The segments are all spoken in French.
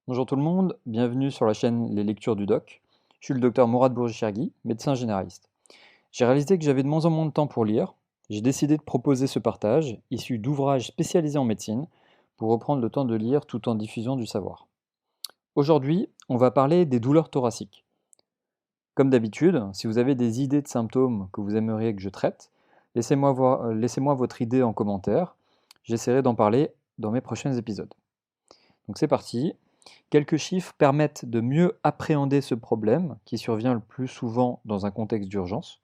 Bonjour tout le monde, bienvenue sur la chaîne Les Lectures du Doc. Je suis le docteur Mourad Bourgi-Chergui, médecin généraliste. J'ai réalisé que j'avais de moins en moins de temps pour lire. J'ai décidé de proposer ce partage, issu d'ouvrages spécialisés en médecine, pour reprendre le temps de lire tout en diffusant du savoir. Aujourd'hui, on va parler des douleurs thoraciques. Comme d'habitude, si vous avez des idées de symptômes que vous aimeriez que je traite, laissez-moi votre idée en commentaire. J'essaierai d'en parler dans mes prochains épisodes. Donc c'est parti. Quelques chiffres permettent de mieux appréhender ce problème qui survient le plus souvent dans un contexte d'urgence.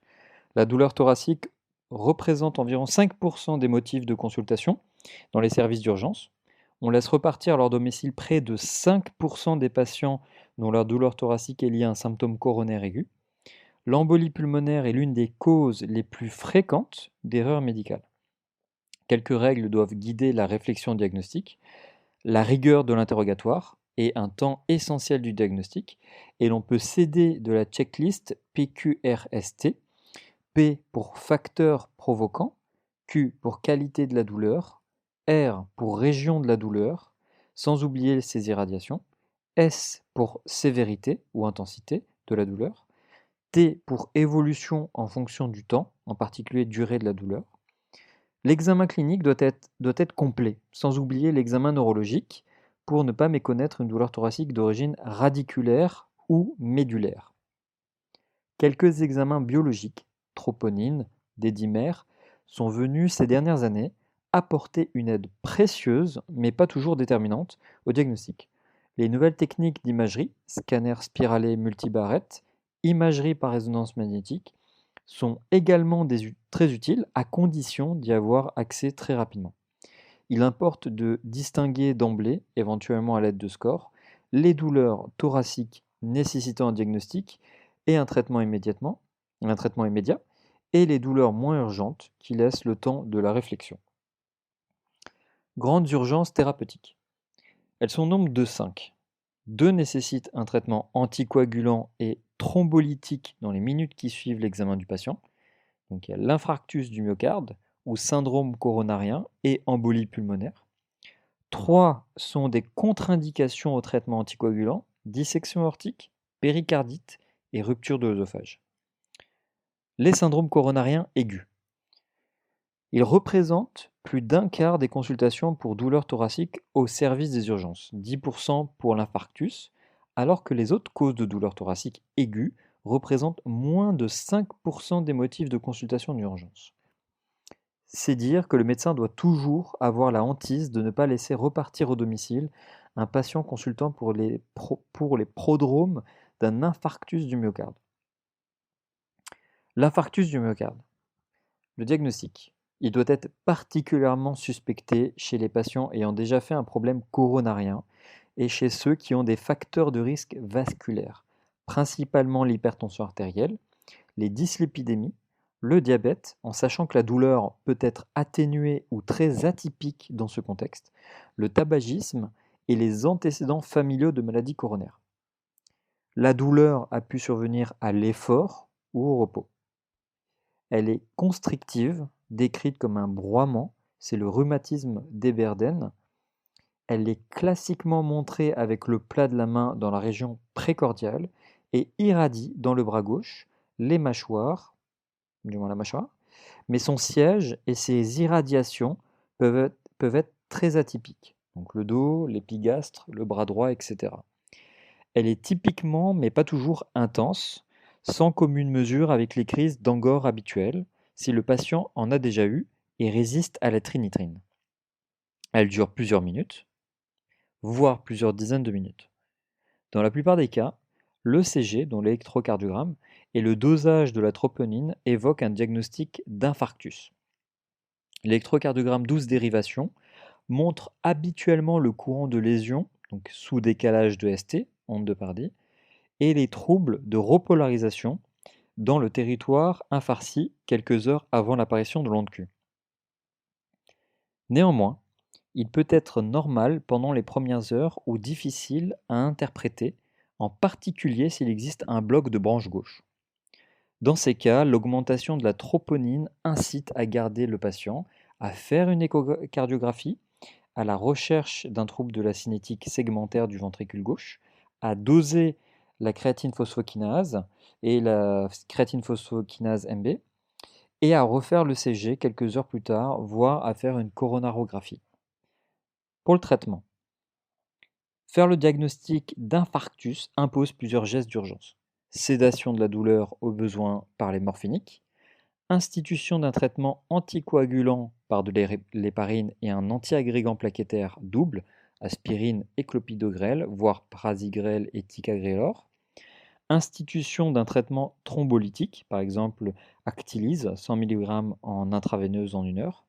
La douleur thoracique représente environ 5% des motifs de consultation dans les services d'urgence. On laisse repartir à leur domicile près de 5% des patients dont leur douleur thoracique est liée à un symptôme coronaire aigu. L'embolie pulmonaire est l'une des causes les plus fréquentes d'erreurs médicales. Quelques règles doivent guider la réflexion diagnostique. La rigueur de l'interrogatoire est un temps essentiel du diagnostic et l'on peut s'aider de la checklist PQRST, P pour facteur provoquant, Q pour qualité de la douleur, R pour région de la douleur, sans oublier ses irradiations, S pour sévérité ou intensité de la douleur, T pour évolution en fonction du temps, en particulier durée de la douleur. L'examen clinique doit être complet, sans oublier l'examen neurologique, pour ne pas méconnaître une douleur thoracique d'origine radiculaire ou médulaire. Quelques examens biologiques, troponine, dédimère, sont venus ces dernières années apporter une aide précieuse, mais pas toujours déterminante, au diagnostic. Les nouvelles techniques d'imagerie, scanner spiralé multibarrette, imagerie par résonance magnétique, sont également très utiles à condition d'y avoir accès très rapidement. Il importe de distinguer d'emblée, éventuellement à l'aide de scores, les douleurs thoraciques nécessitant un diagnostic et un traitement immédiat, et les douleurs moins urgentes qui laissent le temps de la réflexion. Grandes urgences thérapeutiques. Elles sont au nombre de 5. 2 nécessitent un traitement anticoagulant et thrombolytique dans les minutes qui suivent l'examen du patient. Donc il y a l'infarctus du myocarde ou syndrome coronarien et embolie pulmonaire. 3 sont des contre-indications au traitement anticoagulant, dissection aortique, péricardite et rupture de l'œsophage. Les syndromes coronariens aigus. Ils représentent plus d'un quart des consultations pour douleurs thoraciques au service des urgences, 10% pour l'infarctus, alors que les autres causes de douleurs thoraciques aiguës représentent moins de 5% des motifs de consultation d'urgence. C'est dire que le médecin doit toujours avoir la hantise de ne pas laisser repartir au domicile un patient consultant pour les prodromes d'un infarctus du myocarde. L'infarctus du myocarde. Le diagnostic. Il doit être particulièrement suspecté chez les patients ayant déjà fait un problème coronarien et chez ceux qui ont des facteurs de risque vasculaires, principalement l'hypertension artérielle, les dyslipidémies, le diabète, en sachant que la douleur peut être atténuée ou très atypique dans ce contexte, le tabagisme et les antécédents familiaux de maladies coronaires. La douleur a pu survenir à l'effort ou au repos. Elle est constrictive, décrite comme un broiement, c'est le rhumatisme d'Eberden. Elle est classiquement montrée avec le plat de la main dans la région précordiale et irradie dans le bras gauche, les mâchoires, du moins la mâchoire, mais son siège et ses irradiations peuvent être très atypiques. Donc le dos, l'épigastre, le bras droit, etc. Elle est typiquement, mais pas toujours intense, sans commune mesure avec les crises d'angor habituelles, si le patient en a déjà eu et résiste à la trinitrine. Elle dure plusieurs minutes, voire plusieurs dizaines de minutes. Dans la plupart des cas, l'ECG, dont l'électrocardiogramme, et le dosage de la troponine évoquent un diagnostic d'infarctus. L'électrocardiogramme 12 dérivation montre habituellement le courant de lésion, donc sous décalage de ST, onde de Pardy, et les troubles de repolarisation dans le territoire infarci quelques heures avant l'apparition de l'onde Q. Néanmoins, il peut être normal pendant les premières heures ou difficile à interpréter, en particulier s'il existe un bloc de branche gauche. Dans ces cas, l'augmentation de la troponine incite à garder le patient, à faire une échocardiographie, à la recherche d'un trouble de la cinétique segmentaire du ventricule gauche, à doser la créatine phosphokinase et la créatine phosphokinase MB, et à refaire le CG quelques heures plus tard, voire à faire une coronarographie. Pour le traitement, faire le diagnostic d'infarctus impose plusieurs gestes d'urgence. Sédation de la douleur au besoin par les morphiniques, institution d'un traitement anticoagulant par de l'héparine et un antiagrégant plaquettaire double, aspirine et clopidogrel, voire prasugrel et ticagrelor, institution d'un traitement thrombolytique, par exemple Actilise, 100 mg en intraveineuse en 1 heure,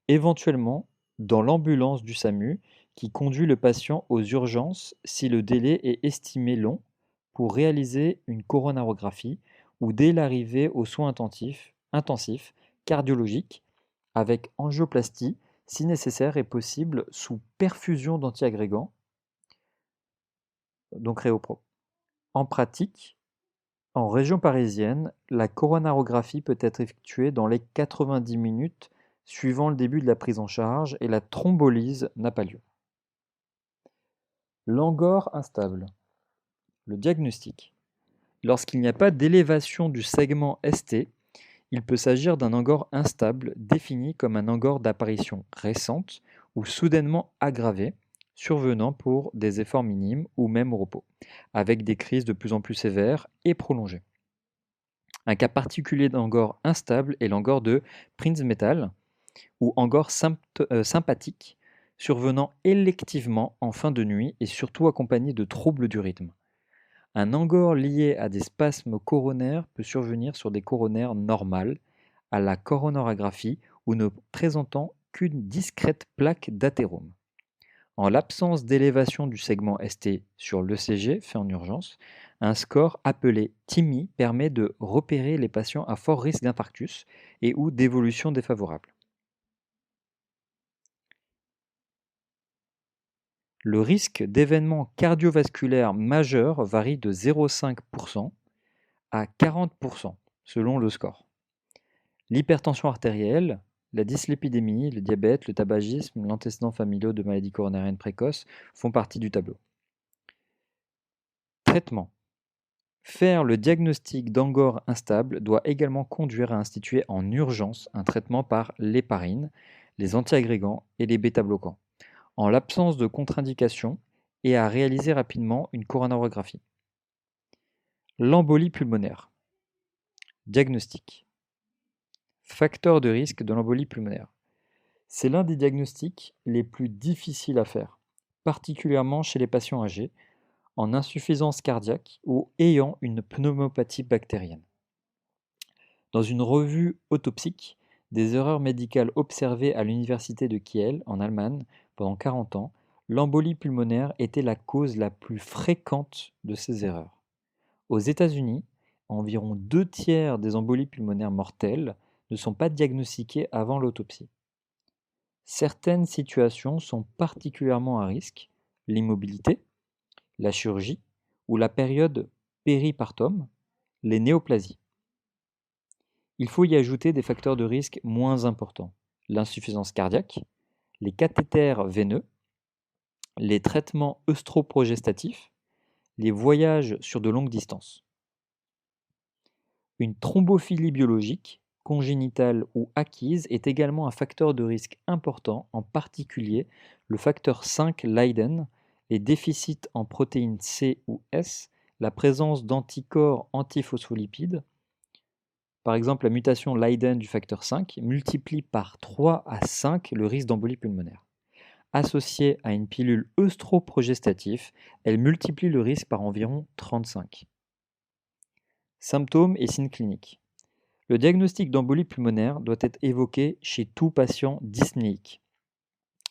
éventuellement dans l'ambulance du SAMU qui conduit le patient aux urgences si le délai est estimé long pour réaliser une coronarographie ou dès l'arrivée aux soins intensifs cardiologiques avec angioplastie si nécessaire et possible sous perfusion d'antiagrégants, donc Réopro. En pratique, en région parisienne, la coronarographie peut être effectuée dans les 90 minutes suivant le début de la prise en charge et la thrombolyse n'a pas lieu. L'angor instable. Le diagnostic. Lorsqu'il n'y a pas d'élévation du segment ST, il peut s'agir d'un angor instable défini comme un angor d'apparition récente ou soudainement aggravé, survenant pour des efforts minimes ou même au repos, avec des crises de plus en plus sévères et prolongées. Un cas particulier d'angor instable est l'angor de Prinzmetal ou angor sympathique, survenant électivement en fin de nuit et surtout accompagné de troubles du rythme. Un angor lié à des spasmes coronaires peut survenir sur des coronaires normales, à la coronarographie ou ne présentant qu'une discrète plaque d'athérome. En l'absence d'élévation du segment ST sur l'ECG fait en urgence, un score appelé TIMI permet de repérer les patients à fort risque d'infarctus et ou d'évolution défavorable. Le risque d'événements cardiovasculaires majeurs varie de 0,5% à 40% selon le score. L'hypertension artérielle, la dyslipidémie, le diabète, le tabagisme, l'antécédent familial de maladies coronariennes précoces font partie du tableau. Traitement. Faire le diagnostic d'angor instable doit également conduire à instituer en urgence un traitement par l'héparine, les antiagrégants et les bêta-bloquants, en l'absence de contre-indication et à réaliser rapidement une coronarographie. L'embolie pulmonaire. Diagnostic. Facteur de risque de l'embolie pulmonaire. C'est l'un des diagnostics les plus difficiles à faire, particulièrement chez les patients âgés, en insuffisance cardiaque ou ayant une pneumopathie bactérienne. Dans une revue autopsique, des erreurs médicales observées à l'université de Kiel, en Allemagne, pendant 40 ans, l'embolie pulmonaire était la cause la plus fréquente de ces erreurs. Aux États-Unis, environ 2/3 des embolies pulmonaires mortelles ne sont pas diagnostiquées avant l'autopsie. Certaines situations sont particulièrement à risque, l'immobilité, la chirurgie ou la période péripartum, les néoplasies. Il faut y ajouter des facteurs de risque moins importants, l'insuffisance cardiaque, les cathéters veineux, les traitements œstroprogestatifs, les voyages sur de longues distances. Une thrombophilie biologique, congénitale ou acquise, est également un facteur de risque important, en particulier le facteur 5 Leiden, les déficits en protéines C ou S, la présence d'anticorps antiphospholipides. Par exemple, la mutation Leiden du facteur 5 multiplie par 3 à 5 le risque d'embolie pulmonaire. Associée à une pilule œstroprogestatif, elle multiplie le risque par environ 35. Symptômes et signes cliniques. Le diagnostic d'embolie pulmonaire doit être évoqué chez tout patient dyspnéique.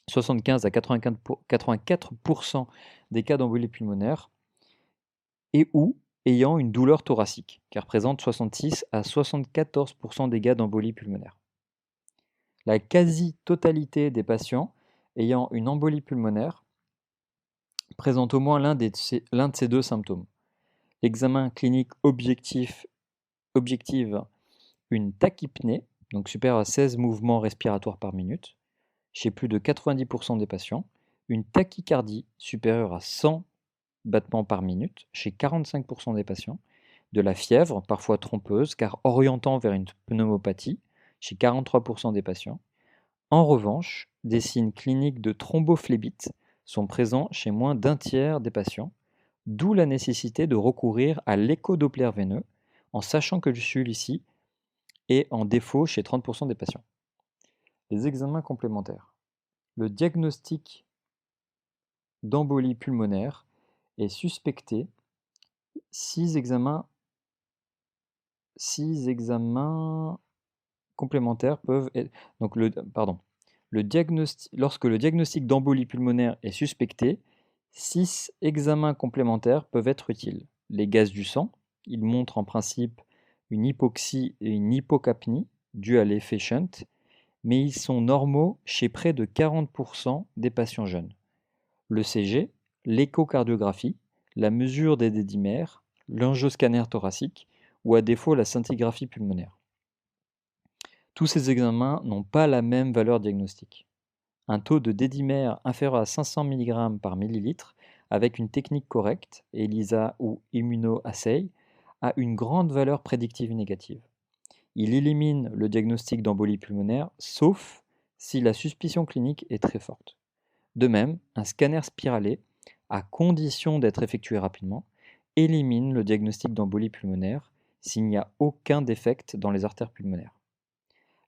75 à 84% des cas d'embolie pulmonaire et ou ayant une douleur thoracique, qui représente 66 à 74% des cas d'embolie pulmonaire. La quasi-totalité des patients ayant une embolie pulmonaire présente au moins l'un de ces deux symptômes. L'examen clinique objective une tachypnée, donc supérieure à 16 mouvements respiratoires par minute, chez plus de 90% des patients, une tachycardie supérieure à 100 battements par minute chez 45% des patients, de la fièvre, parfois trompeuse, car orientant vers une pneumopathie, chez 43% des patients. En revanche, des signes cliniques de thrombophlébite sont présents chez moins d'un tiers des patients, d'où la nécessité de recourir à l'échodoppler veineux, en sachant que celui-ci est en défaut chez 30% des patients. Les examens complémentaires. Le diagnostic d'embolie pulmonaire est suspecté. 6 examens complémentaires peuvent être. Donc lorsque le diagnostic d'embolie pulmonaire est suspecté, 6 examens complémentaires peuvent être utiles. Les gaz du sang, ils montrent en principe une hypoxie et une hypocapnie dues à l'effet shunt, mais ils sont normaux chez près de 40% des patients jeunes. Le CG, l'échocardiographie, la mesure des dédimères, l'angioscanner thoracique ou à défaut la scintigraphie pulmonaire. Tous ces examens n'ont pas la même valeur diagnostique. Un taux de dédimère inférieur à 500 mg par millilitre avec une technique correcte, ELISA ou immunoassay, a une grande valeur prédictive négative. Il élimine le diagnostic d'embolie pulmonaire, sauf si la suspicion clinique est très forte. De même, un scanner spiralé, à condition d'être effectué rapidement, élimine le diagnostic d'embolie pulmonaire s'il n'y a aucun défect dans les artères pulmonaires.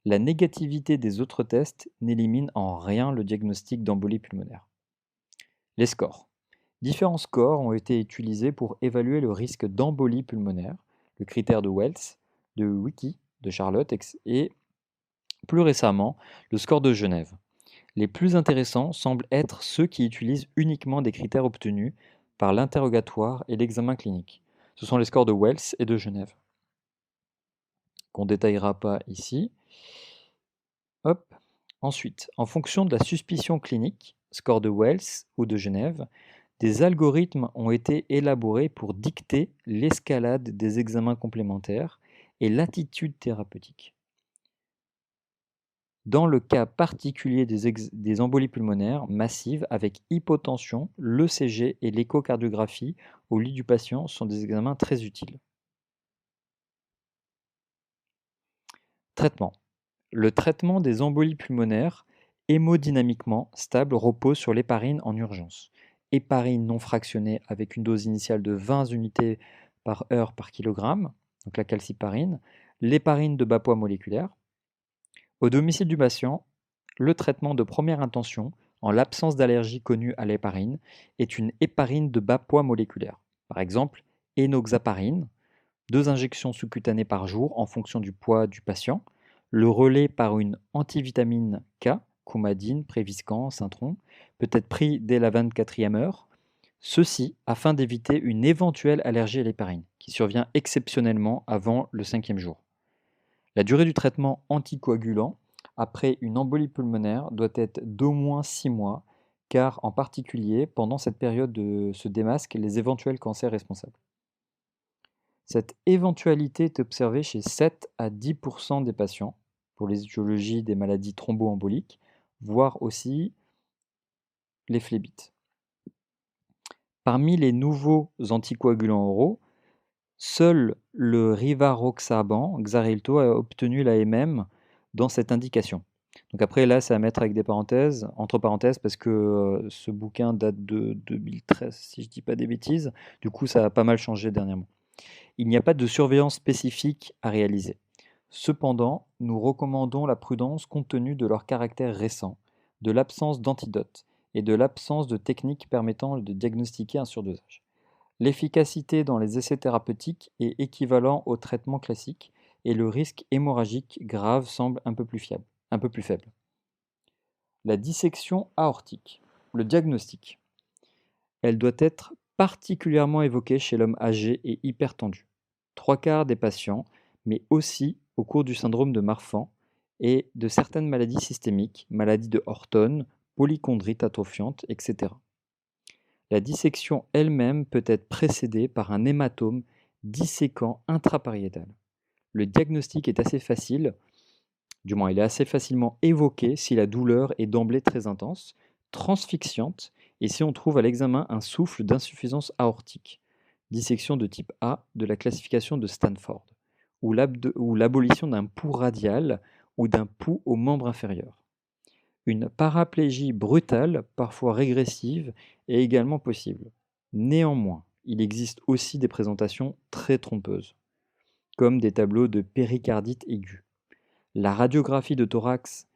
La négativité des autres tests n'élimine en rien le diagnostic d'embolie pulmonaire. Les scores. Différents scores ont été utilisés pour évaluer le risque d'embolie pulmonaire, le critère de Wells, de Wiki, de Charlotte et plus récemment le score de Genève. Les plus intéressants semblent être ceux qui utilisent uniquement des critères obtenus par l'interrogatoire et l'examen clinique. Ce sont les scores de Wells et de Genève, qu'on ne détaillera pas ici. Hop. Ensuite, en fonction de la suspicion clinique, score de Wells ou de Genève, des algorithmes ont été élaborés pour dicter l'escalade des examens complémentaires et l'attitude thérapeutique. Dans le cas particulier des embolies pulmonaires massives avec hypotension, l'ECG et l'échocardiographie au lit du patient sont des examens très utiles. Traitement. Le traitement des embolies pulmonaires hémodynamiquement stable repose sur l'héparine en urgence. Héparine non fractionnée avec une dose initiale de 20 unités par heure par kilogramme, donc la calciparine, l'héparine de bas poids moléculaire. Au domicile du patient, le traitement de première intention, en l'absence d'allergie connue à l'héparine, est une héparine de bas poids moléculaire. Par exemple, enoxaparine, 2 injections sous-cutanées par jour en fonction du poids du patient, le relais par une antivitamine K, coumadine, préviscan, cintron, peut être pris dès la 24e heure, ceci afin d'éviter une éventuelle allergie à l'héparine, qui survient exceptionnellement avant le 5e jour. La durée du traitement anticoagulant après une embolie pulmonaire doit être d'au moins 6 mois, car en particulier, pendant cette période se démasquent les éventuels cancers responsables. Cette éventualité est observée chez 7 à 10% des patients pour les étiologies des maladies thromboemboliques, voire aussi les phlébites. Parmi les nouveaux anticoagulants oraux, seul le rivaroxaban, Xarelto, a obtenu l'AMM dans cette indication. Donc après, là, c'est à mettre avec des parenthèses, entre parenthèses, parce que ce bouquin date de 2013, si je ne dis pas des bêtises. Du coup, ça a pas mal changé dernièrement. Il n'y a pas de surveillance spécifique à réaliser. Cependant, nous recommandons la prudence compte tenu de leur caractère récent, de l'absence d'antidote et de l'absence de techniques permettant de diagnostiquer un surdosage. L'efficacité dans les essais thérapeutiques est équivalent au traitement classique et le risque hémorragique grave semble un peu plus faible. La dissection aortique. Le diagnostic. Elle doit être particulièrement évoquée chez l'homme âgé et hypertendu. 3/4 des patients, mais aussi au cours du syndrome de Marfan et de certaines maladies systémiques, maladies de Horton, polychondrite atrophiante, etc. La dissection elle-même peut être précédée par un hématome disséquant intrapariétal. Le diagnostic est assez facile, Du moins, il est assez facilement évoqué si la douleur est d'emblée très intense, transfixiante, et si on trouve à l'examen un souffle d'insuffisance aortique, dissection de type A de la classification de Stanford, ou l'abolition d'un pouls radial ou d'un pouls au membre inférieur. Une paraplégie brutale, parfois régressive, est également possible. Néanmoins, il existe aussi des présentations très trompeuses, comme des tableaux de péricardite aiguë. La radiographie de thorax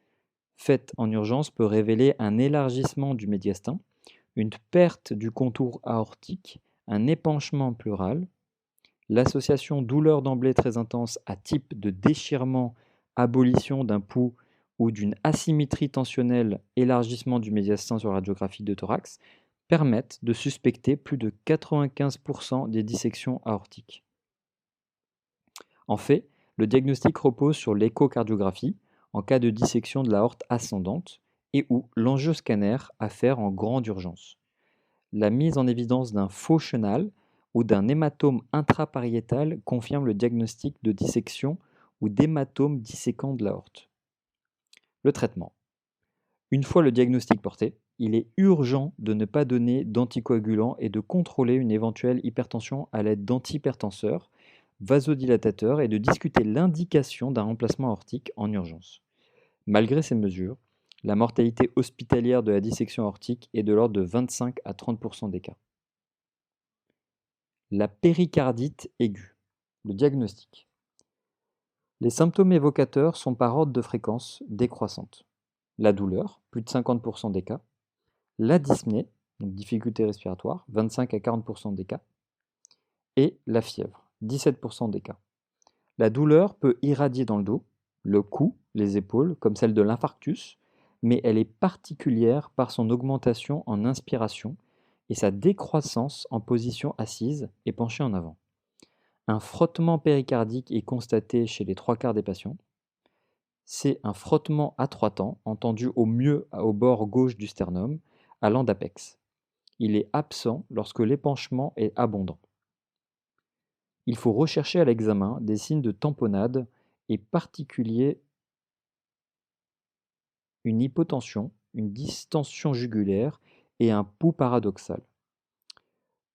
faite en urgence peut révéler un élargissement du médiastin, une perte du contour aortique, un épanchement pleural. L'association douleur d'emblée très intense à type de déchirement, abolition d'un pouls ou d'une asymétrie tensionnelle, élargissement du médiastin sur radiographie de thorax, permettent de suspecter plus de 95% des dissections aortiques. En fait, le diagnostic repose sur l'échocardiographie en cas de dissection de l'aorte ascendante et ou l'angioscanner à faire en grande urgence. La mise en évidence d'un faux chenal ou d'un hématome intrapariétal confirme le diagnostic de dissection ou d'hématome disséquant de l'aorte. Le traitement. Une fois le diagnostic porté, il est urgent de ne pas donner d'anticoagulants et de contrôler une éventuelle hypertension à l'aide d'antihypertenseurs, vasodilatateurs et de discuter l'indication d'un remplacement aortique en urgence. Malgré ces mesures, la mortalité hospitalière de la dissection aortique est de l'ordre de 25 à 30% des cas. La péricardite aiguë. Le diagnostic. Les symptômes évocateurs sont par ordre de fréquence décroissante. La douleur, plus de 50% des cas. La dyspnée, donc difficulté respiratoire, 25 à 40% des cas. Et la fièvre, 17% des cas. La douleur peut irradier dans le dos, le cou, les épaules, comme celle de l'infarctus, mais elle est particulière par son augmentation en inspiration et sa décroissance en position assise et penchée en avant. Un frottement péricardique est constaté chez les 3/4 des patients. C'est un frottement à 3 temps, entendu au mieux au bord gauche du sternum, allant d'apex. Il est absent lorsque l'épanchement est abondant. Il faut rechercher à l'examen des signes de tamponnade et particulier une hypotension, une distension jugulaire et un pouls paradoxal.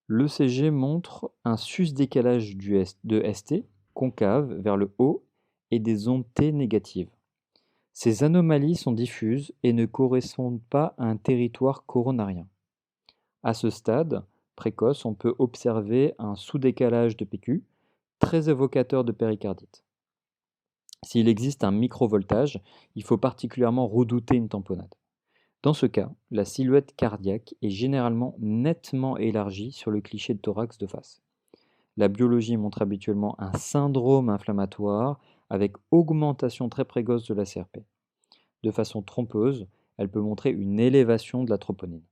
L'ECG montre un sus-décalage de ST concave vers le haut et des ondes T négatives. Ces anomalies sont diffuses et ne correspondent pas à un territoire coronarien. À ce stade précoce, on peut observer un sous-décalage de PQ, très évocateur de péricardite. S'il existe un microvoltage, il faut particulièrement redouter une tamponnade. Dans ce cas, la silhouette cardiaque est généralement nettement élargie sur le cliché de thorax de face. La biologie montre habituellement un syndrome inflammatoire avec augmentation très précoce de la CRP. De façon trompeuse, elle peut montrer une élévation de la troponine.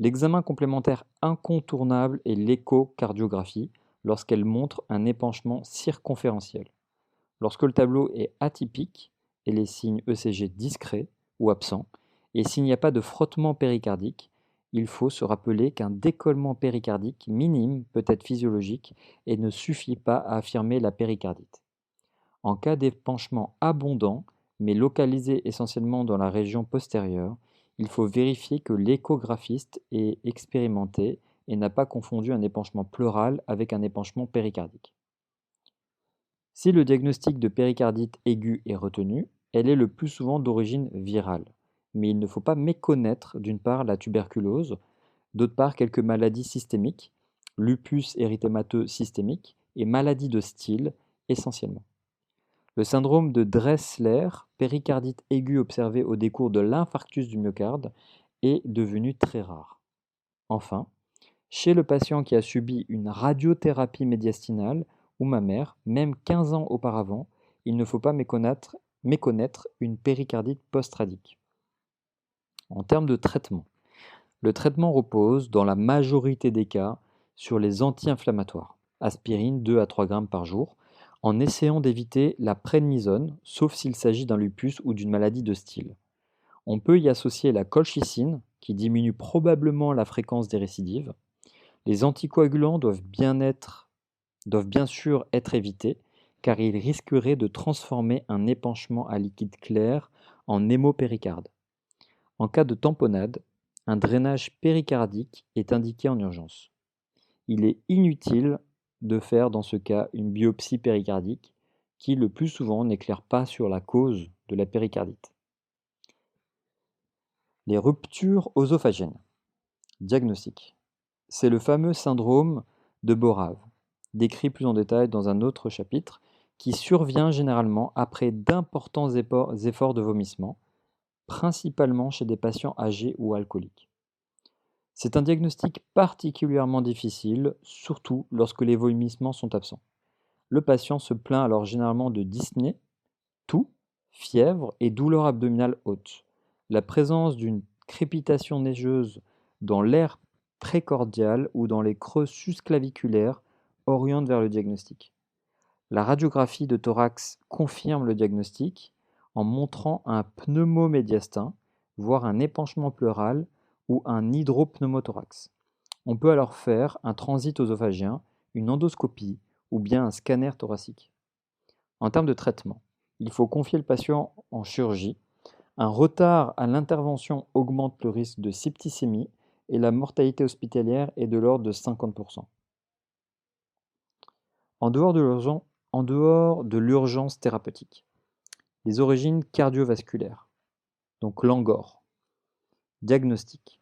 L'examen complémentaire incontournable est l'échocardiographie lorsqu'elle montre un épanchement circonférentiel. Lorsque le tableau est atypique et les signes ECG discrets ou absents, et s'il n'y a pas de frottement péricardique, il faut se rappeler qu'un décollement péricardique minime peut être physiologique et ne suffit pas à affirmer la péricardite. En cas d'épanchement abondant, mais localisé essentiellement dans la région postérieure, il faut vérifier que l'échographiste est expérimenté et n'a pas confondu un épanchement pleural avec un épanchement péricardique. Si le diagnostic de péricardite aiguë est retenu, elle est le plus souvent d'origine virale. Mais il ne faut pas méconnaître d'une part la tuberculose, d'autre part quelques maladies systémiques, lupus érythémateux systémique et maladies de style essentiellement. Le syndrome de Dressler, péricardite aiguë observée au décours de l'infarctus du myocarde, est devenu très rare. Enfin, chez le patient qui a subi une radiothérapie médiastinale ou mammaire, même 15 ans auparavant, il ne faut pas méconnaître une péricardite post-radique. En termes de traitement, le traitement repose, dans la majorité des cas, sur les anti-inflammatoires, aspirine 2 à 3 grammes par jour, en essayant d'éviter la prednisone, sauf s'il s'agit d'un lupus ou d'une maladie de style. On peut y associer la colchicine, qui diminue probablement la fréquence des récidives. Les anticoagulants doivent bien sûr être évités, car il risquerait de transformer un épanchement à liquide clair en hémopéricarde. En cas de tamponnade, un drainage péricardique est indiqué en urgence. Il est inutile de faire dans ce cas une biopsie péricardique qui le plus souvent n'éclaire pas sur la cause de la péricardite. Les ruptures œsophagiennes. Diagnostic. C'est le fameux syndrome de Borave, décrit plus en détail dans un autre chapitre, qui survient généralement après d'importants efforts de vomissement, principalement chez des patients âgés ou alcooliques. C'est un diagnostic particulièrement difficile, surtout lorsque les vomissements sont absents. Le patient se plaint alors généralement de dyspnée, toux, fièvre et douleur abdominale haute. La présence d'une crépitation neigeuse dans l'aire précordial ou dans les creux susclaviculaires oriente vers le diagnostic. La radiographie de thorax confirme le diagnostic en montrant un pneumomédiastin, voire un épanchement pleural ou un hydropneumothorax. On peut alors faire un transit œsophagien, une endoscopie ou bien un scanner thoracique. En termes de traitement, il faut confier le patient en chirurgie. Un retard à l'intervention augmente le risque de septicémie et la mortalité hospitalière est de l'ordre de 50%. En dehors de l'urgence thérapeutique, les origines cardiovasculaires, donc l'angor. Diagnostic.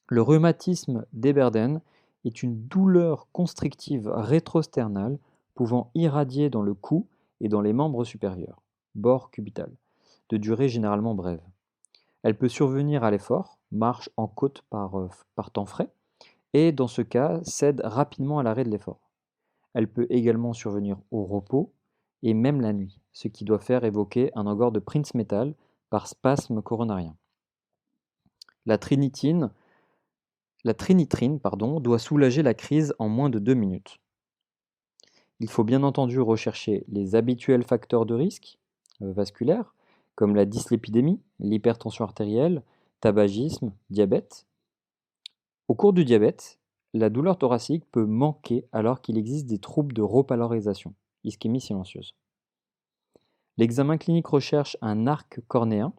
Le rhumatisme d'Eberden est une douleur constrictive rétrosternale pouvant irradier dans le cou et dans les membres supérieurs, bord cubital, de durée généralement brève. Elle peut survenir à l'effort, marche en côte par temps frais, et dans ce cas cède rapidement à l'arrêt de l'effort. Elle peut également survenir au repos et même la nuit, ce qui doit faire évoquer un angor de Prinzmetal par spasme coronarien. La trinitrine doit soulager la crise en moins de 2 minutes. Il faut bien entendu rechercher les habituels facteurs de risque vasculaires, comme la dyslipidémie, l'hypertension artérielle, tabagisme, diabète. Au cours du diabète, la douleur thoracique peut manquer alors qu'il existe des troubles de repolarisation, ischémie silencieuse. L'examen clinique recherche un arc cornéen,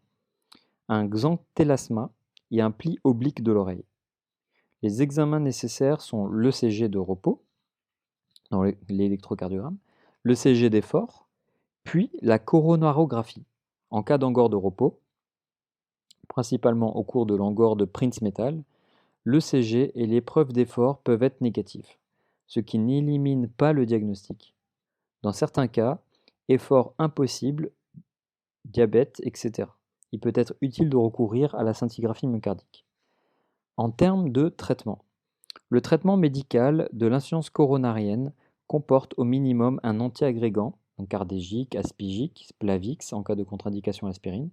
un xanthelasma et un pli oblique de l'oreille. Les examens nécessaires sont l'ECG de repos, dans l'électrocardiogramme, l'ECG d'effort, puis la coronarographie. En cas d'angor de repos, principalement au cours de l'angor de Prinzmetal, l'ECG et l'épreuve d'effort peuvent être négatifs, ce qui n'élimine pas le diagnostic. Dans certains cas, effort impossible, diabète, etc. Il peut être utile de recourir à la scintigraphie myocardique. En termes de traitement, le traitement médical de l'insuffisance coronarienne comporte au minimum un antiagrégant, donc cardégique, aspigique, Splavix en cas de contre-indication à l'aspirine,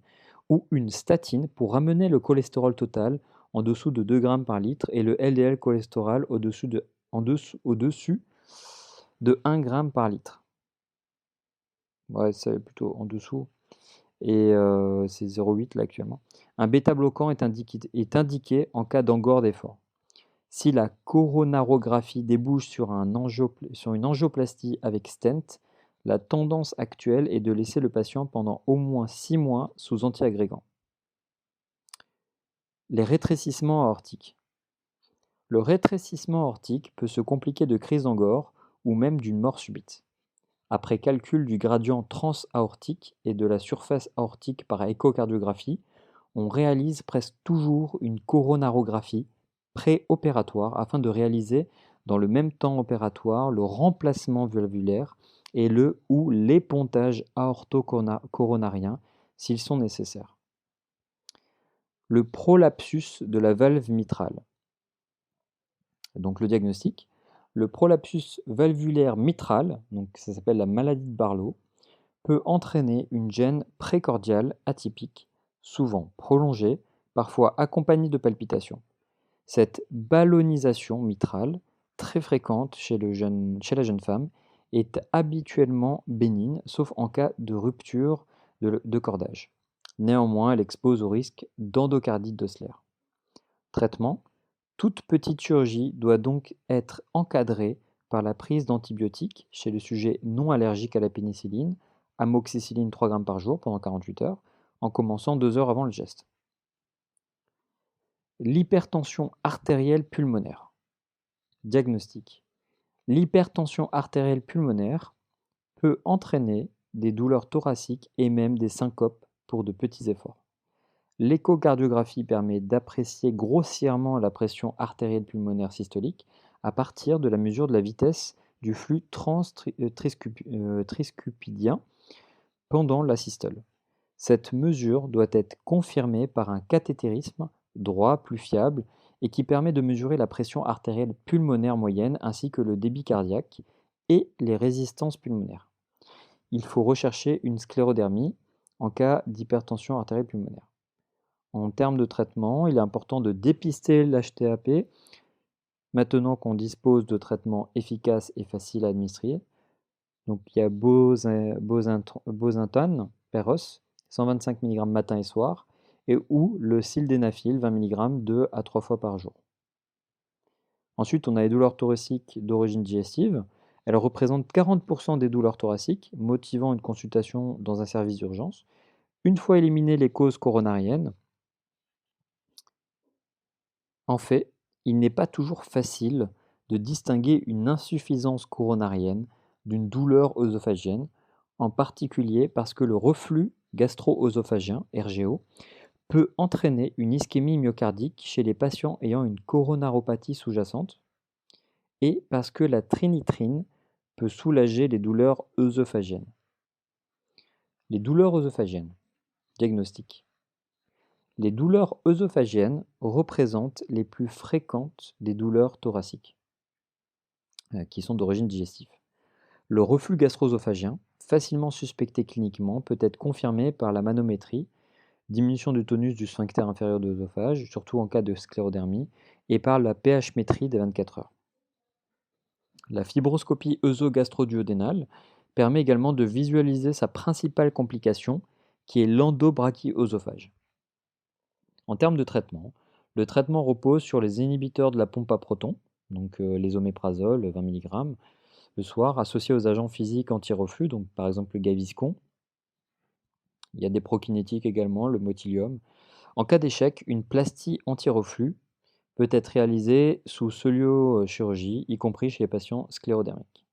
ou une statine pour ramener le cholestérol total en dessous de 2 grammes par litre et le LDL cholestérol au-dessus de 1 gramme par litre. Ouais, c'est plutôt en dessous. Et c'est 0,8 là actuellement. Un bêta-bloquant est indiqué en cas d'angor d'effort. Si la coronarographie débouche sur une angioplastie avec stent, la tendance actuelle est de laisser le patient pendant au moins 6 mois sous antiagrégant. Les rétrécissements aortiques. Le rétrécissement aortique peut se compliquer de crise d'angor ou même d'une mort subite. Après calcul du gradient transaortique et de la surface aortique par échocardiographie, on réalise presque toujours une coronarographie préopératoire afin de réaliser dans le même temps opératoire le remplacement valvulaire et le ou l'épontage aorto-coronarien s'ils sont nécessaires. Le prolapsus de la valve mitrale. Donc le diagnostic. Le prolapsus valvulaire mitral, donc ça s'appelle la maladie de Barlow, peut entraîner une gêne précordiale atypique, souvent prolongée, parfois accompagnée de palpitations. Cette ballonisation mitrale, très fréquente chez la jeune femme, est habituellement bénigne, sauf en cas de rupture de cordage. Néanmoins, elle expose au risque d'endocardite d'Osler. Traitement. Toute petite chirurgie doit donc être encadrée par la prise d'antibiotiques chez le sujet non allergique à la pénicilline, amoxicilline 3 grammes par jour pendant 48 heures, en commençant 2 heures avant le geste. L'hypertension artérielle pulmonaire. Diagnostic. L'hypertension artérielle pulmonaire peut entraîner des douleurs thoraciques et même des syncopes pour de petits efforts. L'échocardiographie permet d'apprécier grossièrement la pression artérielle pulmonaire systolique à partir de la mesure de la vitesse du flux triscupidien pendant la systole. Cette mesure doit être confirmée par un cathétérisme droit plus fiable et qui permet de mesurer la pression artérielle pulmonaire moyenne ainsi que le débit cardiaque et les résistances pulmonaires. Il faut rechercher une sclérodermie en cas d'hypertension artérielle pulmonaire. En termes de traitement, il est important de dépister l'HTAP maintenant qu'on dispose de traitements efficaces et faciles à administrer. Donc il y a bosentan, Peros, 125 mg matin et soir, ou le sildenafil, 20 mg 2 à 3 fois par jour. Ensuite, on a les douleurs thoraciques d'origine digestive. Elles représentent 40% des douleurs thoraciques, motivant une consultation dans un service d'urgence. Une fois éliminées les causes coronariennes, en fait, il n'est pas toujours facile de distinguer une insuffisance coronarienne d'une douleur œsophagienne, en particulier parce que le reflux gastro-œsophagien, RGO, peut entraîner une ischémie myocardique chez les patients ayant une coronaropathie sous-jacente et parce que la trinitrine peut soulager les douleurs œsophagiennes. Les douleurs œsophagiennes. Diagnostic. Les douleurs œsophagiennes représentent les plus fréquentes des douleurs thoraciques, qui sont d'origine digestive. Le reflux gastro-œsophagien, facilement suspecté cliniquement, peut être confirmé par la manométrie, diminution du tonus du sphincter inférieur de l'œsophage, surtout en cas de sclérodermie, et par la pH-métrie des 24 heures. La fibroscopie œsogastro-duodénale permet également de visualiser sa principale complication, qui est l'endobrachiosophage. En termes de traitement, le traitement repose sur les inhibiteurs de la pompe à protons, donc les oméprazole 20 mg le soir, associés aux agents physiques anti-reflux, donc par exemple le Gaviscon. Il y a des prokinétiques également, le Motilium. En cas d'échec, une plastie anti-reflux peut être réalisée sous soliochirurgie, y compris chez les patients sclérodermiques.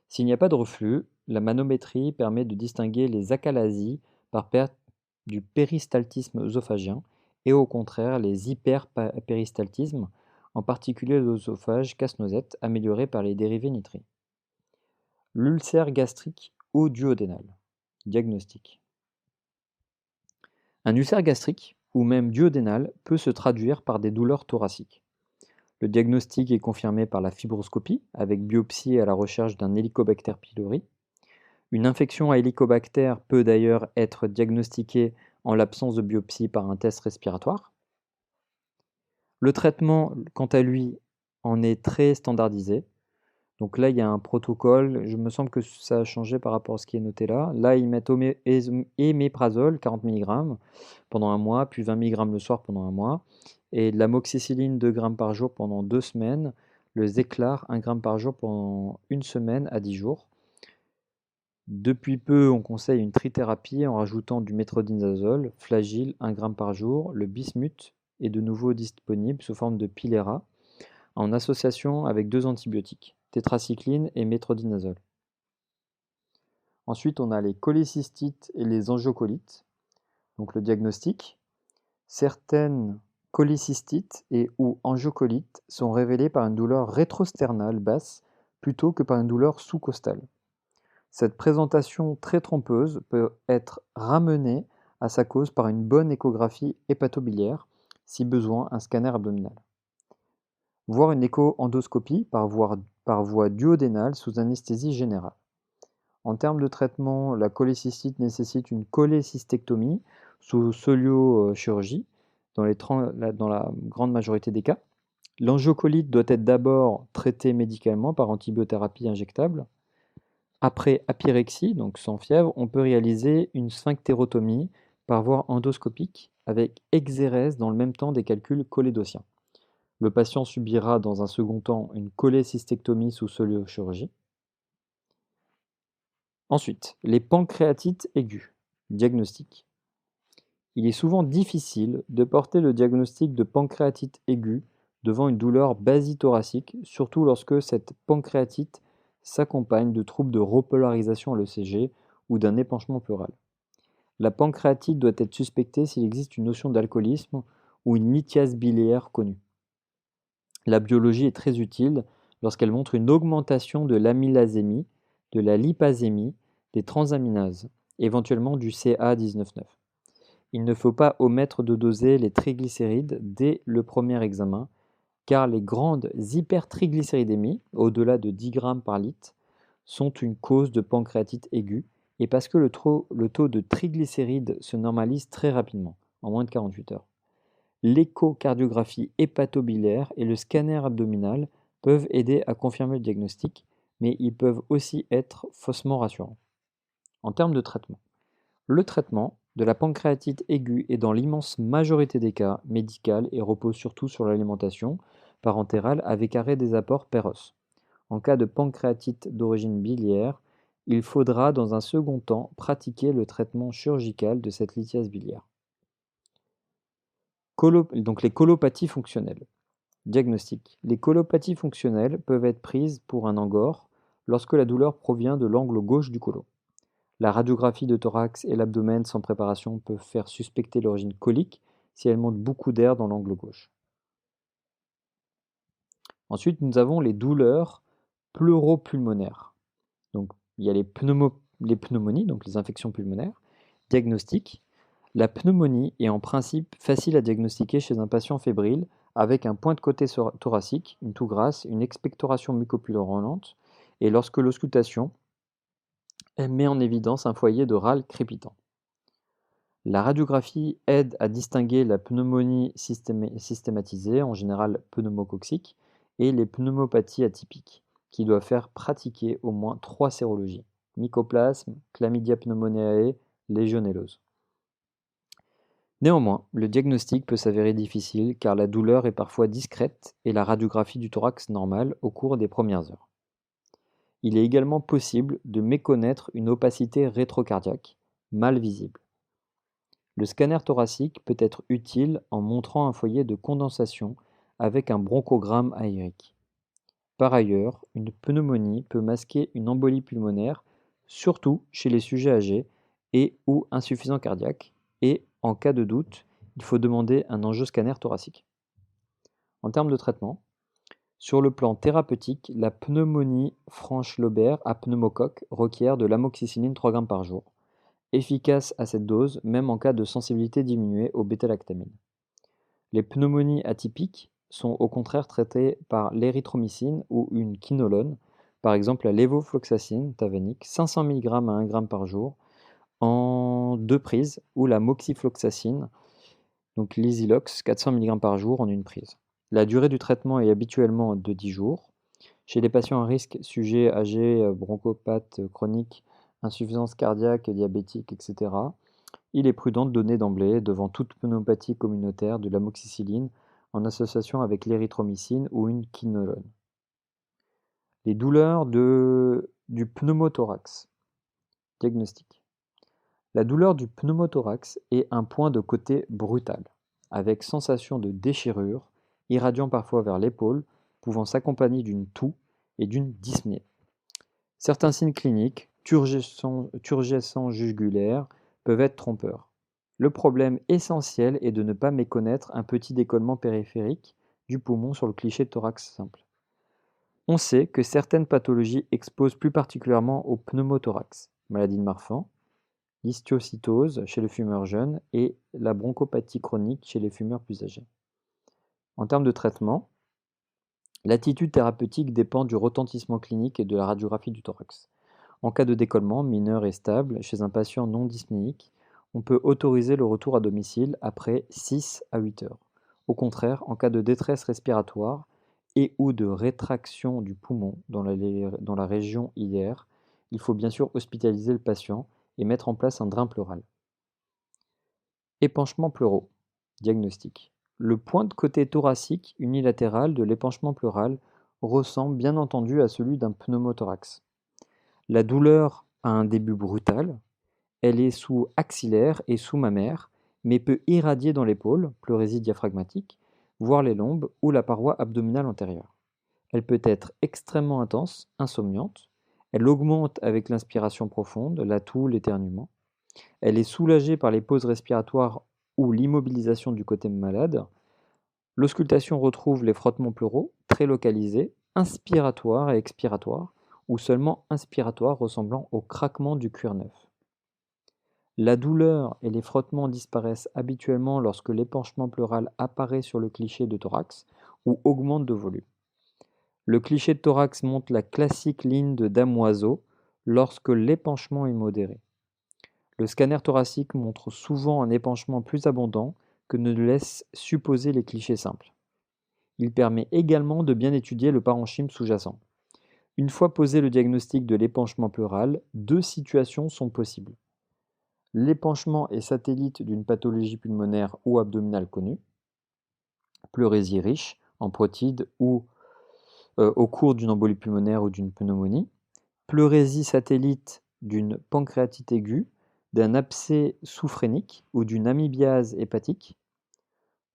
S'il n'y a pas de reflux, la manométrie permet de distinguer les achalasies par perte du péristaltisme œsophagien et au contraire les hyperpéristaltismes, en particulier l'œsophage casse-noisette amélioré par les dérivés nitrés. L'ulcère gastrique ou duodénal. Diagnostic. Un ulcère gastrique ou même duodénal peut se traduire par des douleurs thoraciques. Le diagnostic est confirmé par la fibroscopie avec biopsie à la recherche d'un Helicobacter pylori. Une infection à Helicobacter peut d'ailleurs être diagnostiquée en l'absence de biopsie par un test respiratoire. Le traitement, quant à lui, en est très standardisé. Donc là, il y a un protocole, je me semble que ça a changé par rapport à ce qui est noté là. Là, ils mettent oméprazole, 40 mg pendant un mois, puis 20 mg le soir pendant un mois, et de l'amoxicilline 2 grammes par jour pendant 2 semaines, le Zeclar 1 gramme par jour pendant 1 semaine à 10 jours. Depuis peu, on conseille une trithérapie en rajoutant du métronidazole, Flagyl 1 gramme par jour, le bismuth est de nouveau disponible sous forme de Pilera, en association avec 2 antibiotiques, tétracycline et métronidazole. Ensuite, on a les cholécystites et les angiocolites. Donc le diagnostic, certaines cholécystites et ou angiocolites sont révélées par une douleur rétrosternale basse plutôt que par une douleur sous-costale. Cette présentation très trompeuse peut être ramenée à sa cause par une bonne échographie hépatobiliaire, si besoin un scanner abdominal. Voire une écho-endoscopie par voie duodénale sous anesthésie générale. En termes de traitement, la cholécystite nécessite une cholécystectomie sous soliochirurgie dans la grande majorité des cas. L'angiocolite doit être d'abord traitée médicalement par antibiothérapie injectable. Après apyrexie, donc sans fièvre, on peut réaliser une sphinctérotomie par voie endoscopique avec exérèse dans le même temps des calculs cholédociens. Le patient subira dans un second temps une cholécystectomie sous soluchirurgie. Ensuite, les pancréatites aiguës. Diagnostic. Il est souvent difficile de porter le diagnostic de pancréatite aiguë devant une douleur basithoracique, surtout lorsque cette pancréatite s'accompagne de troubles de repolarisation à l'ECG ou d'un épanchement pleural. La pancréatite doit être suspectée s'il existe une notion d'alcoolisme ou une lithiase biliaire connue. La biologie est très utile lorsqu'elle montre une augmentation de l'amylasémie, de la lipasémie, des transaminases, éventuellement du CA19-9. Il ne faut pas omettre de doser les triglycérides dès le premier examen, car les grandes hypertriglycéridémies, au-delà de 10 grammes par litre, sont une cause de pancréatite aiguë, et parce que le taux de triglycérides se normalise très rapidement, en moins de 48 heures. L'échocardiographie hépatobiliaire et le scanner abdominal peuvent aider à confirmer le diagnostic, mais ils peuvent aussi être faussement rassurants. En termes de traitement, le traitement de la pancréatite aiguë est dans l'immense majorité des cas médical et repose surtout sur l'alimentation parentérale avec arrêt des apports per-os. En cas de pancréatite d'origine biliaire, il faudra dans un second temps pratiquer le traitement chirurgical de cette lithiase biliaire. Donc les colopathies fonctionnelles. Diagnostic. Les colopathies fonctionnelles peuvent être prises pour un angor lorsque la douleur provient de l'angle gauche du côlon. La radiographie de thorax et l'abdomen sans préparation peuvent faire suspecter l'origine colique si elle montre beaucoup d'air dans l'angle gauche. Ensuite, nous avons les douleurs pleuropulmonaires. Donc, il y a les pneumonies, donc les infections pulmonaires. Diagnostic. La pneumonie est en principe facile à diagnostiquer chez un patient fébrile avec un point de côté thoracique, une toux grasse, une expectoration mucopurulente et lorsque l'auscultation met en évidence un foyer de râle crépitant. La radiographie aide à distinguer la pneumonie systématisée, en général pneumococcique, et les pneumopathies atypiques, qui doivent faire pratiquer au moins 3 sérologies: mycoplasme, chlamydia pneumoniae, légionellose. Néanmoins, le diagnostic peut s'avérer difficile car la douleur est parfois discrète et la radiographie du thorax normale au cours des premières heures. Il est également possible de méconnaître une opacité rétrocardiaque, mal visible. Le scanner thoracique peut être utile en montrant un foyer de condensation avec un bronchogramme aérique. Par ailleurs, une pneumonie peut masquer une embolie pulmonaire, surtout chez les sujets âgés et/ou insuffisants cardiaques, et, en cas de doute, il faut demander un angioscanner thoracique. En termes de traitement, sur le plan thérapeutique, la pneumonie franche-lobaire à pneumocoque requiert de l'amoxicilline 3 g par jour, efficace à cette dose même en cas de sensibilité diminuée aux bêta-lactamines. Les pneumonies atypiques sont au contraire traitées par l'érythromycine ou une quinolone, par exemple la lévofloxacine tavanique 500 mg à 1 g par jour en 2 prises, ou la moxifloxacine, donc l'Easylox 400 mg par jour en une prise. La durée du traitement est habituellement de 10 jours. Chez les patients à risque, sujets âgés, bronchopathes chroniques, insuffisance cardiaque, diabétique, etc., il est prudent de donner d'emblée, devant toute pneumopathie communautaire, de l'amoxicilline en association avec l'érythromycine ou une quinolone. Les douleurs du pneumothorax. Diagnostic. La douleur du pneumothorax est un point de côté brutal, avec sensation de déchirure, irradiant parfois vers l'épaule, pouvant s'accompagner d'une toux et d'une dyspnée. Certains signes cliniques, turgescence jugulaire, peuvent être trompeurs. Le problème essentiel est de ne pas méconnaître un petit décollement périphérique du poumon sur le cliché de thorax simple. On sait que certaines pathologies exposent plus particulièrement au pneumothorax, maladie de Marfan, l'histiocytose chez le fumeur jeune et la bronchopathie chronique chez les fumeurs plus âgés. En termes de traitement, l'attitude thérapeutique dépend du retentissement clinique et de la radiographie du thorax. En cas de décollement mineur et stable chez un patient non dyspnéique, on peut autoriser le retour à domicile après 6 à 8 heures. Au contraire, en cas de détresse respiratoire et ou de rétraction du poumon dans la région iliaire, il faut bien sûr hospitaliser le patient et mettre en place un drain pleural. Épanchement pleuraux. Diagnostic. Le point de côté thoracique unilatéral de l'épanchement pleural ressemble bien entendu à celui d'un pneumothorax. La douleur a un début brutal, elle est sous-axillaire et sous-mammaire, mais peut irradier dans l'épaule, pleurésie diaphragmatique, voire les lombes ou la paroi abdominale antérieure. Elle peut être extrêmement intense, insomniante. Elle augmente avec l'inspiration profonde, la toux, l'éternuement. Elle est soulagée par les pauses respiratoires ou l'immobilisation du côté malade. L'auscultation retrouve les frottements pleuraux, très localisés, inspiratoires et expiratoires, ou seulement inspiratoires ressemblant au craquement du cuir neuf. La douleur et les frottements disparaissent habituellement lorsque l'épanchement pleural apparaît sur le cliché de thorax ou augmente de volume. Le cliché de thorax montre la classique ligne de damoiseau lorsque l'épanchement est modéré. Le scanner thoracique montre souvent un épanchement plus abondant que ne le laissent supposer les clichés simples. Il permet également de bien étudier le parenchyme sous-jacent. Une fois posé le diagnostic de l'épanchement pleural, deux situations sont possibles. L'épanchement est satellite d'une pathologie pulmonaire ou abdominale connue, pleurésie riche en protides ou au cours d'une embolie pulmonaire ou d'une pneumonie, pleurésie satellite d'une pancréatite aiguë, d'un abcès sous-phrénique ou d'une amybiase hépatique,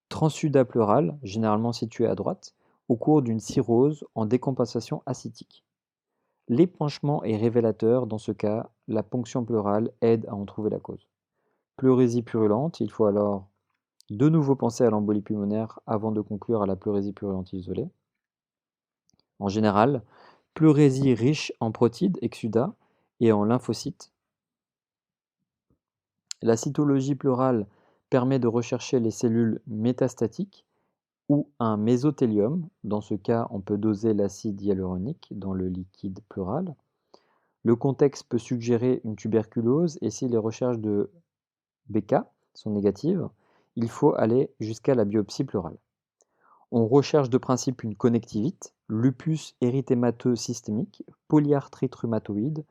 transsudat pleural, généralement situé à droite, au cours d'une cirrhose en décompensation acidique. L'épanchement est révélateur, dans ce cas, la ponction pleurale aide à en trouver la cause. Pleurésie purulente, il faut alors de nouveau penser à l'embolie pulmonaire avant de conclure à la pleurésie purulente isolée. En général, pleurésie riche en protides, exsudats, et en lymphocytes. La cytologie pleurale permet de rechercher les cellules métastatiques ou un mésothélium. Dans ce cas, on peut doser l'acide hyaluronique dans le liquide pleural. Le contexte peut suggérer une tuberculose et si les recherches de BK sont négatives, il faut aller jusqu'à la biopsie pleurale. On recherche de principe une connectivite, lupus érythémateux systémique, polyarthrite rhumatoïde,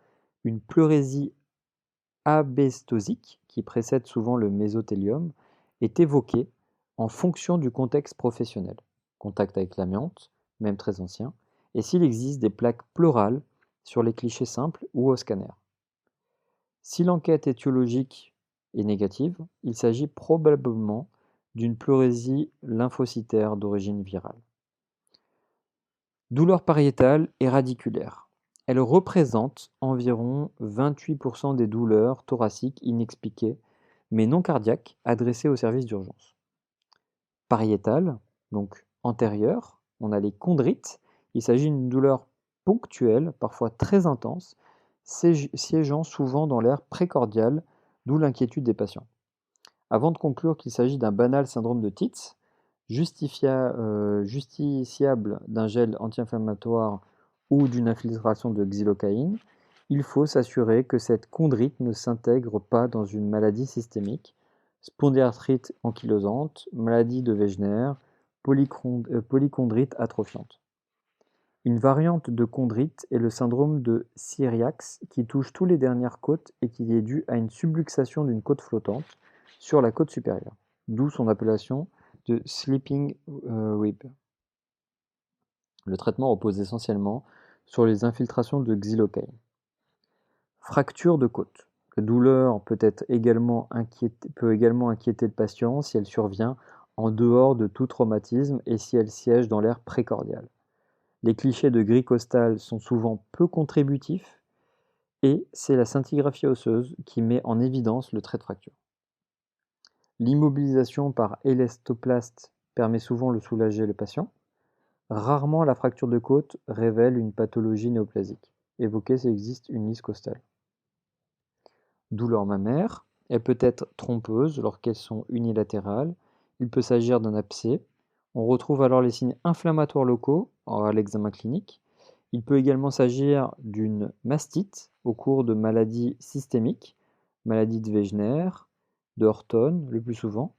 une pleurésie abestosique, qui précède souvent le mésothélium, est évoquée en fonction du contexte professionnel, contact avec l'amiante, même très ancien, et s'il existe des plaques pleurales sur les clichés simples ou au scanner. Si l'enquête étiologique est négative, il s'agit probablement d'une pleurésie lymphocytaire d'origine virale. Douleur pariétale et radiculaire. Elle représente environ 28% des douleurs thoraciques inexpliquées, mais non cardiaques, adressées au service d'urgence. Pariétale, donc antérieure, on a les chondrites. Il s'agit d'une douleur ponctuelle, parfois très intense, siégeant souvent dans l'aire précordial, d'où l'inquiétude des patients. Avant de conclure qu'il s'agit d'un banal syndrome de Tietz, justiciable d'un gel anti-inflammatoire ou d'une infiltration de xylocaïne, il faut s'assurer que cette chondrite ne s'intègre pas dans une maladie systémique, spondyarthrite ankylosante, maladie de Wegener, polychondrite atrophiante. Une variante de chondrite est le syndrome de Cyriax qui touche tous les dernières côtes et qui est dû à une subluxation d'une côte flottante sur la côte supérieure, d'où son appellation de sleeping rib. Le traitement repose essentiellement sur les infiltrations de xylocaïne. Fracture de côte. La douleur peut également inquiéter le patient si elle survient en dehors de tout traumatisme et si elle siège dans l'aire précordial. Les clichés de grille costale sont souvent peu contributifs et c'est la scintigraphie osseuse qui met en évidence le trait de fracture. L'immobilisation par élastoplaste permet souvent de soulager le patient. Rarement la fracture de côte révèle une pathologie néoplasique. Évoquez s'il existe une lisse costale. Douleur mammaire, elle peut être trompeuse lorsqu'elles sont unilatérales. Il peut s'agir d'un abcès. On retrouve alors les signes inflammatoires locaux à l'examen clinique. Il peut également s'agir d'une mastite au cours de maladies systémiques, maladie de Wegener, de Horton le plus souvent.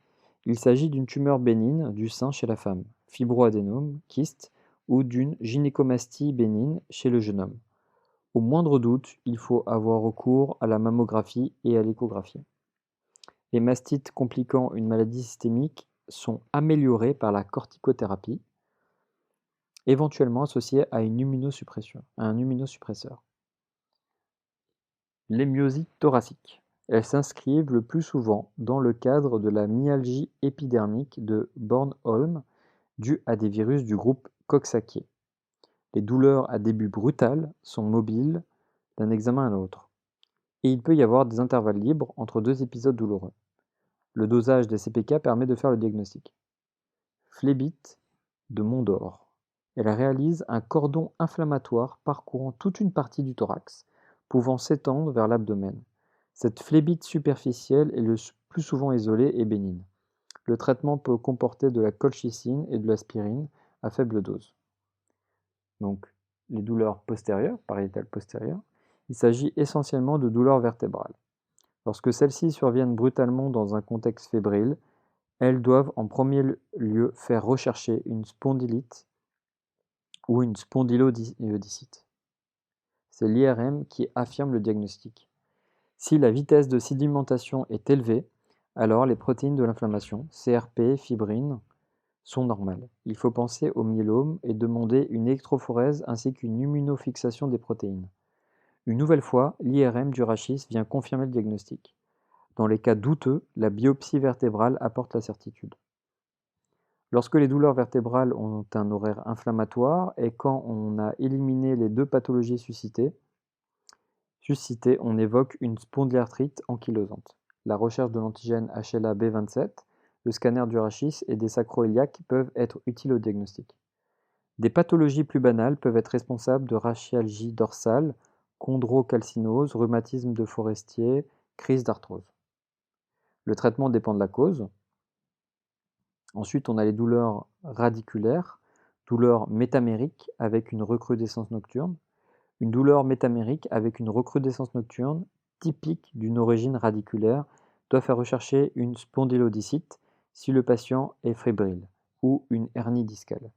Il s'agit d'une tumeur bénigne du sein chez la femme, fibroadénome, kyste, ou d'une gynécomastie bénigne chez le jeune homme. Au moindre doute, il faut avoir recours à la mammographie et à l'échographie. Les mastites compliquant une maladie systémique sont améliorées par la corticothérapie, éventuellement associée à un immunosuppresseur. Les myosites thoraciques. Elles s'inscrivent le plus souvent dans le cadre de la myalgie épidermique de Bornholm due à des virus du groupe Coxsackie. Les douleurs à début brutal sont mobiles d'un examen à l'autre, et il peut y avoir des intervalles libres entre deux épisodes douloureux. Le dosage des CPK permet de faire le diagnostic. Phlébite de Mondor. Elle réalise un cordon inflammatoire parcourant toute une partie du thorax, pouvant s'étendre vers l'abdomen. Cette phlébite superficielle est le plus souvent isolée et bénigne. Le traitement peut comporter de la colchicine et de l'aspirine à faible dose. Donc, les douleurs postérieures, pariétales postérieures, il s'agit essentiellement de douleurs vertébrales. Lorsque celles-ci surviennent brutalement dans un contexte fébrile, elles doivent en premier lieu faire rechercher une spondylite ou une spondylodicite. C'est l'IRM qui affirme le diagnostic. Si la vitesse de sédimentation est élevée, alors les protéines de l'inflammation, CRP, fibrine, sont normales. Il faut penser au myélome et demander une électrophorèse ainsi qu'une immunofixation des protéines. Une nouvelle fois, l'IRM du rachis vient confirmer le diagnostic. Dans les cas douteux, la biopsie vertébrale apporte la certitude. Lorsque les douleurs vertébrales ont un horaire inflammatoire et quand on a éliminé les deux pathologies suscitées, on évoque une spondylarthrite ankylosante. La recherche de l'antigène HLA-B27, le scanner du rachis et des sacroiliacs peuvent être utiles au diagnostic. Des pathologies plus banales peuvent être responsables de rachialgie dorsale, chondrocalcinose, rhumatisme de Forestier, crise d'arthrose. Le traitement dépend de la cause. Ensuite, on a les douleurs radiculaires, douleurs métamériques avec une recrudescence nocturne. Une douleur métamérique avec une recrudescence nocturne typique d'une origine radiculaire doit faire rechercher une spondylodicite si le patient est fébrile ou une hernie discale.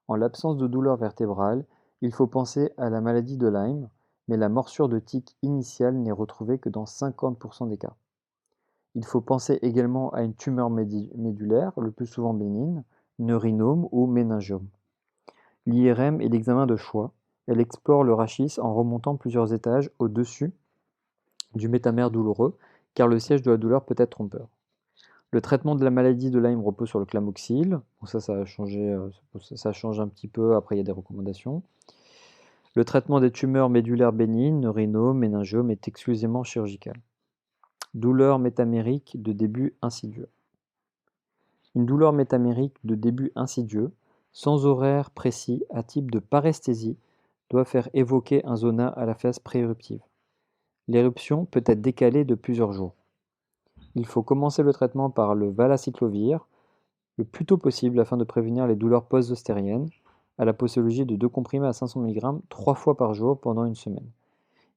En l'absence de douleur vertébrale, il faut penser à la maladie de Lyme, mais la morsure de tique initiale n'est retrouvée que dans 50% des cas. Il faut penser également à une tumeur médulaire, le plus souvent bénigne, neurinome ou méningiome. L'IRM est l'examen de choix. Elle explore le rachis en remontant plusieurs étages au-dessus du métamère douloureux, car le siège de la douleur peut être trompeur. Le traitement de la maladie de Lyme repose sur le clamoxyle. Bon, ça a changé, ça change un petit peu, après il y a des recommandations. Le traitement des tumeurs médulaires bénignes, neurinome, méningiome, est exclusivement chirurgical. Douleur métamérique de début insidieux. Une douleur métamérique de début insidieux, sans horaire précis, à type de paresthésie, doit faire évoquer un zona à la phase pré-éruptive. L'éruption peut être décalée de plusieurs jours. Il faut commencer le traitement par le valacyclovir le plus tôt possible afin de prévenir les douleurs post-zostériennes, à la posologie de 2 comprimés à 500 mg 3 fois par jour pendant une semaine.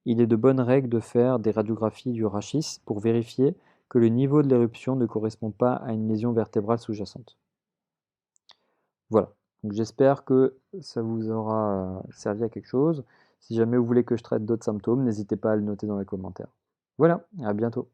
Il est de bonne règle de faire des radiographies du rachis pour vérifier que le niveau de l'éruption ne correspond pas à une lésion vertébrale sous-jacente. Voilà, donc j'espère que ça vous aura servi à quelque chose. Si jamais vous voulez que je traite d'autres symptômes, n'hésitez pas à le noter dans les commentaires. Voilà, à bientôt.